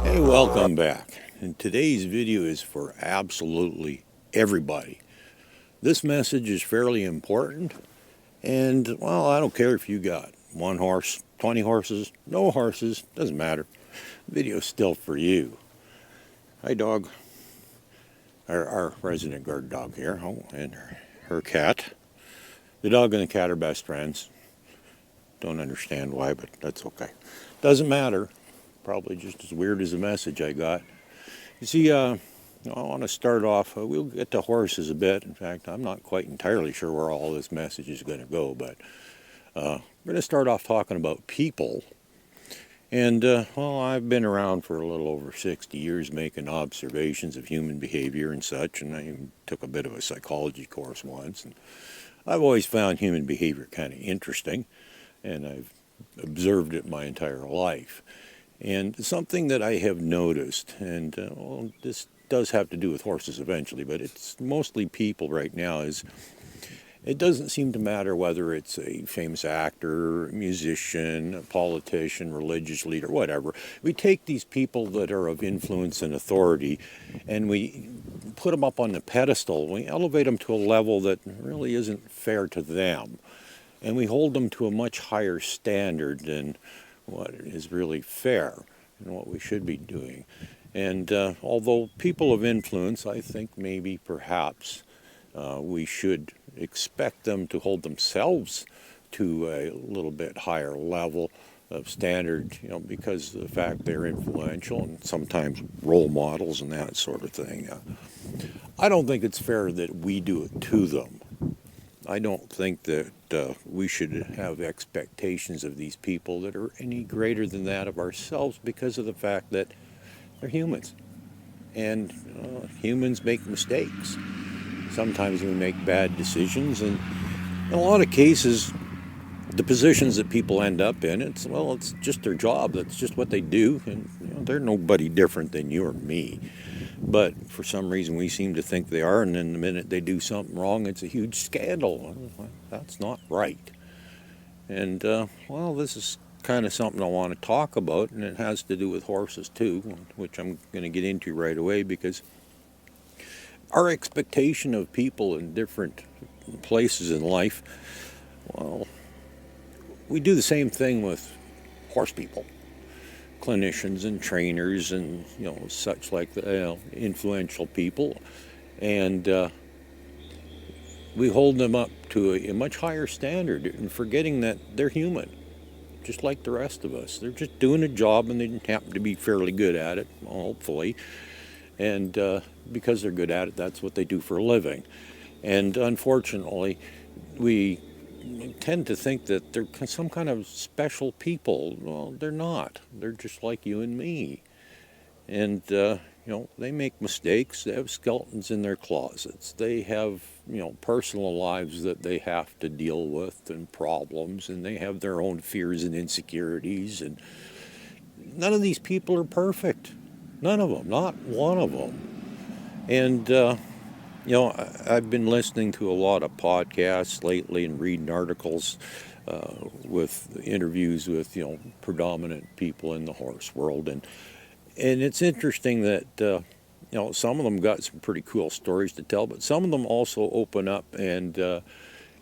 Hey, welcome back. And today's video is for absolutely everybody. This message is fairly important, and well, I don't care if you got 1 horse, 20 horses, no horses, doesn't matter. The video's still for you. Hi, dog. Our resident guard dog here, and her cat. The dog and the cat are best friends. Don't understand why, but that's okay. Doesn't matter. Probably just as weird as the message I got. You see, I want to start off, we'll get to horses a bit. In fact, I'm not quite entirely sure where all this message is going to go, but we're going to start off talking about people. And, well, I've been around for a little over 60 years making observations of human behavior and such, and I even took a bit of a psychology course once. And I've always found human behavior kind of interesting, and I've observed it my entire life. And something that I have noticed, and well, this does have to do with horses eventually, but it's mostly people right now, is it doesn't seem to matter whether it's a famous actor, musician, a politician, religious leader, whatever. We take these people that are of influence and authority and we put them up on the pedestal. We elevate them to a level that really isn't fair to them. And we hold them to a much higher standard than what is really fair and what we should be doing. And although people of influence, I think maybe perhaps we should expect them to hold themselves to a little bit higher level of standard, because of the fact they're influential and sometimes role models and that sort of thing. I don't think it's fair that we do it to them. I don't think that we should have expectations of these people that are any greater than that of ourselves because of the fact that they're humans. And humans make mistakes. Sometimes we make bad decisions, and in a lot of cases, the positions that people end up in, it's just their job. That's just what they do, and they're nobody different than you or me. But for some reason, we seem to think they are, and then the minute they do something wrong, it's a huge scandal. That's not right. And, well, this is kind of something I want to talk about, and it has to do with horses, too, which I'm going to get into right away, because our expectation of people in different places in life, well, we do the same thing with horse people. Clinicians and trainers and such like influential people, and we hold them up to a much higher standard, and forgetting that they're human just like the rest of us. They're just doing a job, and they happen to be fairly good at it, hopefully, and because they're good at it, that's what they do for a living. And unfortunately, we tend to think that they're some kind of special people. Well, they're not. They're just like you and me. And, they make mistakes. They have skeletons in their closets. They have, personal lives that they have to deal with and problems, and they have their own fears and insecurities. And none of these people are perfect. None of them. Not one of them. And, I've been listening to a lot of podcasts lately and reading articles with interviews with, predominant people in the horse world. And it's interesting that, some of them got some pretty cool stories to tell, but some of them also open up and,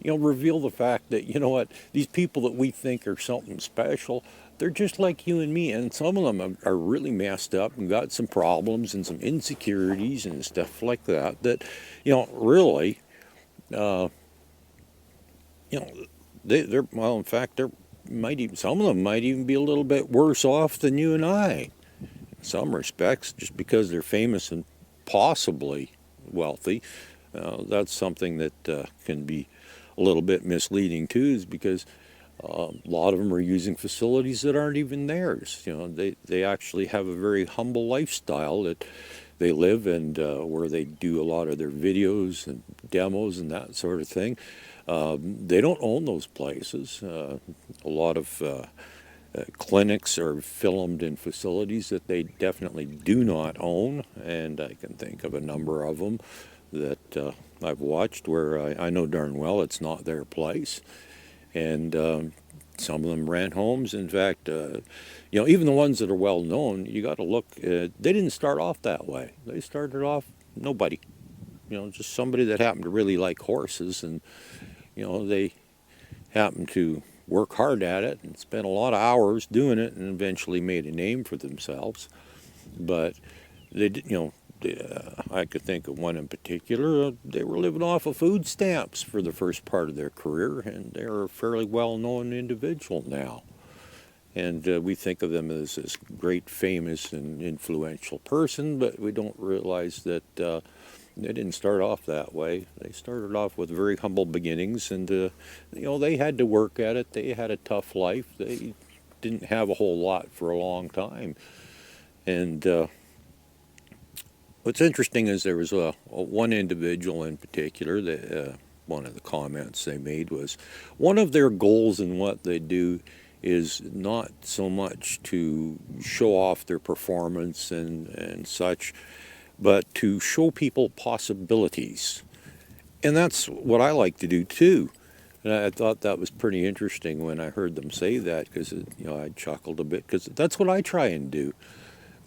reveal the fact that, these people that we think are something special, they're just like you and me, and some of them are really messed up and got some problems and some insecurities and stuff like that, really, they're, well, in fact, some of them might even be a little bit worse off than you and I, in some respects, just because they're famous and possibly wealthy. That's something that can be a little bit misleading, too, is because a lot of them are using facilities that aren't even theirs. They actually have a very humble lifestyle that they live, and where they do a lot of their videos and demos and that sort of thing. They don't own those places. A lot of clinics are filmed in facilities that they definitely do not own, and I can think of a number of them that I've watched where I know darn well it's not their place. And Some of them rent homes. In fact, even the ones that are well known, you got to look. They didn't start off that way. They started off nobody. Just somebody that happened to really like horses, and they happened to work hard at it and spent a lot of hours doing it, and eventually made a name for themselves. But they did, I could think of one in particular. They were living off of food stamps for the first part of their career, and they're a fairly well-known individual now. And we think of them as this great, famous, and influential person, but we don't realize that they didn't start off that way. They started off with very humble beginnings, and they had to work at it. They had a tough life. They didn't have a whole lot for a long time. And what's interesting is there was one individual in particular that one of the comments they made was one of their goals in what they do is not so much to show off their performance and such, but to show people possibilities. And that's what I like to do too. And I thought that was pretty interesting when I heard them say that, because I chuckled a bit, because that's what I try and do.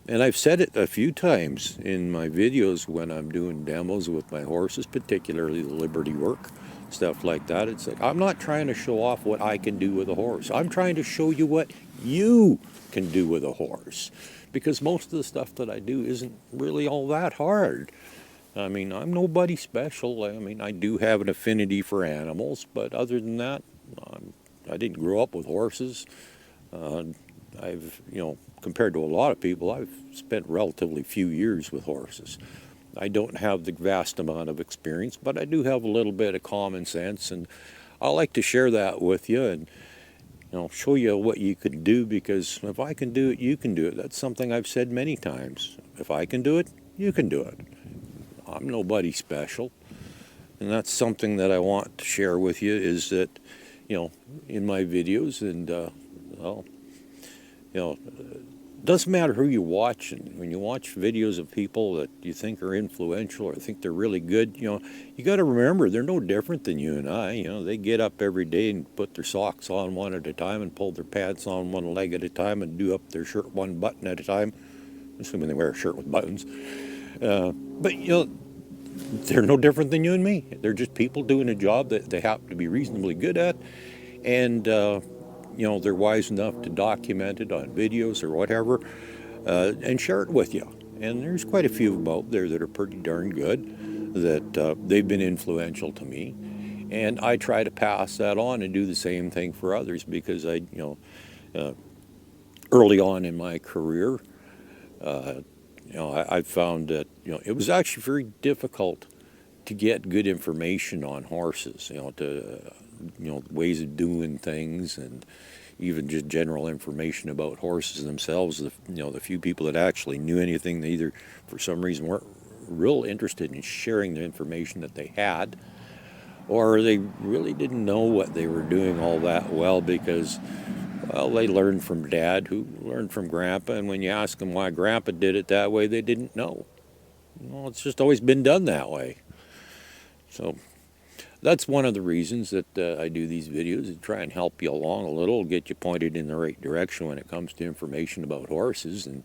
And I've said it a few times in my videos when I'm doing demos with my horses, particularly the Liberty work, stuff like that. It's like, I'm not trying to show off what I can do with a horse. I'm trying to show you what you can do with a horse. Because most of the stuff that I do isn't really all that hard. I mean, I'm nobody special. I mean, I do have an affinity for animals, but other than that, I didn't grow up with horses. I've, compared to a lot of people, I've spent relatively few years with horses. I don't have the vast amount of experience, but I do have a little bit of common sense, and I like to share that with you and show you what you can do, because if I can do it, you can do it. That's something I've said many times. If I can do it, you can do it. I'm nobody special, and that's something that I want to share with you, is that, in my videos, and, it doesn't matter who you watch, and when you watch videos of people that you think are influential or think they're really good, you got to remember they're no different than you and I. They get up every day and put their socks on one at a time and pull their pants on one leg at a time and do up their shirt one button at a time, assuming they wear a shirt with buttons. But they're no different than you and me. They're just people doing a job that they happen to be reasonably good at, and they're wise enough to document it on videos or whatever, and share it with you. And there's quite a few out there that are pretty darn good, that they've been influential to me. And I try to pass that on and do the same thing for others, because early on in my career, I found that, it was actually very difficult to get good information on horses, ways of doing things, and even just general information about horses themselves. The few people that actually knew anything, they either for some reason weren't real interested in sharing the information that they had, or they really didn't know what they were doing all that well, because, well, they learned from Dad, who learned from Grandpa, and when you ask them why Grandpa did it that way, they didn't know. Well, it's just always been done that way. So that's one of the reasons that I do these videos, to try and help you along a little, get you pointed in the right direction when it comes to information about horses, and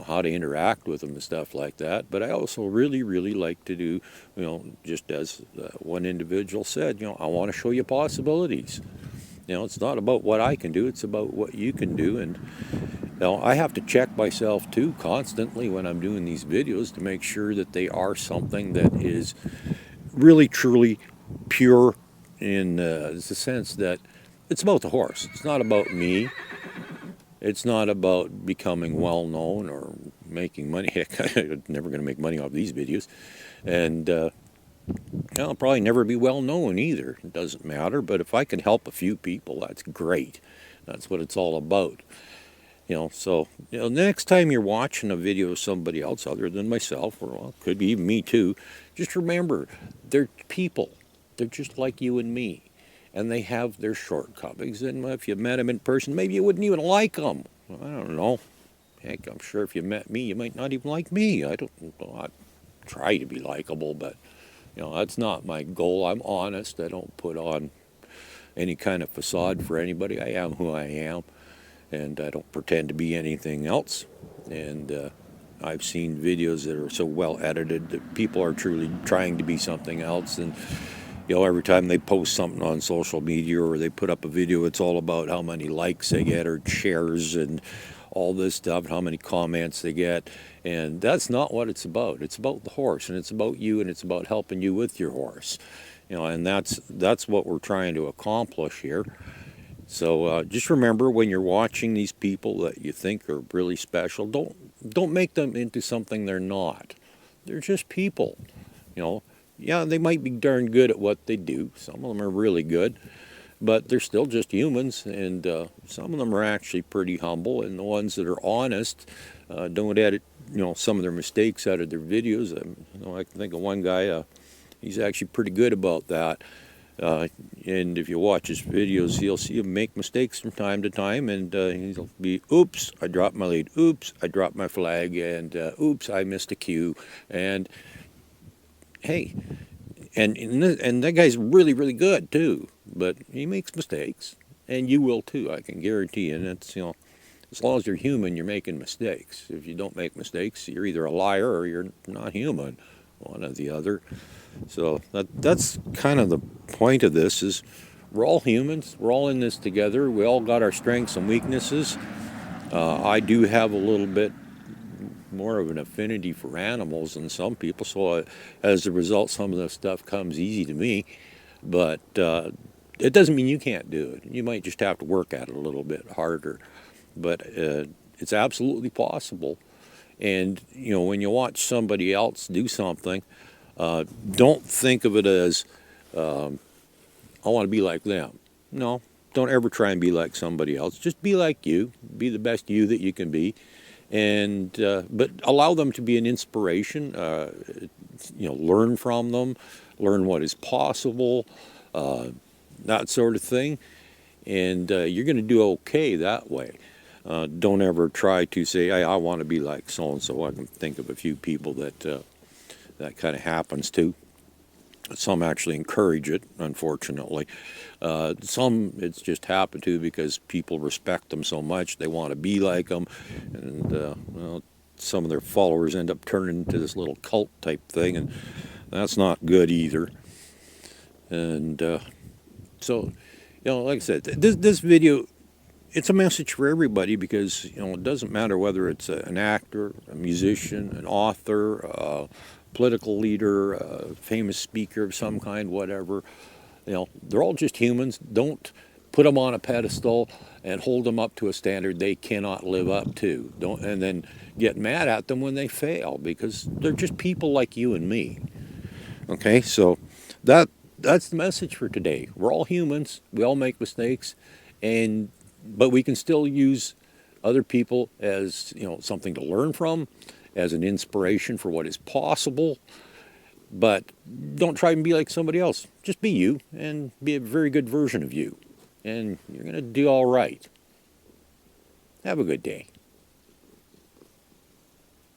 how to interact with them and stuff like that. But I also really, really like to do, just as one individual said, I want to show you possibilities. It's not about what I can do, it's about what you can do. And I have to check myself too constantly when I'm doing these videos, to make sure that they are something that is really, truly pure, in the sense that it's about the horse. It's not about me. It's not about becoming well known or making money. Heck, I'm never going to make money off these videos, and I'll probably never be well known either. It doesn't matter. But if I can help a few people, that's great. That's what it's all about. So the next time you're watching a video of somebody else other than myself, or well, it could be even me too, just remember, they're people. They're just like you and me, and they have their shortcomings. And if you met them in person, maybe you wouldn't even like them. I don't know. Heck, I'm sure if you met me, you might not even like me. I try to be likable, but that's not my goal. I'm honest. I don't put on any kind of facade for anybody. I am who I am, and I don't pretend to be anything else. And I've seen videos that are so well edited that people are truly trying to be something else. And every time they post something on social media or they put up a video, it's all about how many likes they get or shares and all this stuff, how many comments they get. And that's not what it's about. It's about the horse, and it's about you, and it's about helping you with your horse. And that's what we're trying to accomplish here. So just remember, when you're watching these people that you think are really special, don't make them into something they're not. They're just people. Yeah, they might be darn good at what they do. Some of them are really good, but they're still just humans, and some of them are actually pretty humble. And the ones that are honest don't edit, some of their mistakes out of their videos. I can think of one guy. He's actually pretty good about that. And if you watch his videos, you'll see him make mistakes from time to time, and he'll be, oops, I dropped my lead, oops, I dropped my flag, and oops, I missed a cue. And hey, and that guy's really, really good too, but he makes mistakes, and you will too, I can guarantee you. And it's, as long as you're human, you're making mistakes. If you don't make mistakes, you're either a liar or you're not human, one or the other. So that's kind of the point of this, is we're all humans. We're all in this together. We all got our strengths and weaknesses. I do have a little bit more of an affinity for animals than some people, so as a result, some of the stuff comes easy to me. But it doesn't mean you can't do it. You might just have to work at it a little bit harder. But it's absolutely possible. And, when you watch somebody else do something, don't think of it as, I want to be like them. No, don't ever try and be like somebody else. Just be like you. Be the best you that you can be. And but allow them to be an inspiration. Learn from them. Learn what is possible. That sort of thing. And you're going to do okay that way. Don't ever try to say, hey, I want to be like so-and-so. I can think of a few people that that kind of happens to. Some actually encourage it, unfortunately. Some it's just happened to because people respect them so much, they want to be like them. And some of their followers end up turning into this little cult type thing, and that's not good either. And so, like I said, this video, it's a message for everybody, because it doesn't matter whether it's an actor, a musician, an author, a political leader, a famous speaker of some kind, whatever. They're all just humans. Don't put them on a pedestal and hold them up to a standard they cannot live up to. And then get mad at them when they fail, because they're just people like you and me. Okay, so that's the message for today. We're all humans. We all make mistakes, but we can still use other people as something to learn from, as an inspiration for what is possible. But don't try and be like somebody else. Just be you, and be a very good version of you, and you're going to do all right. Have a good day.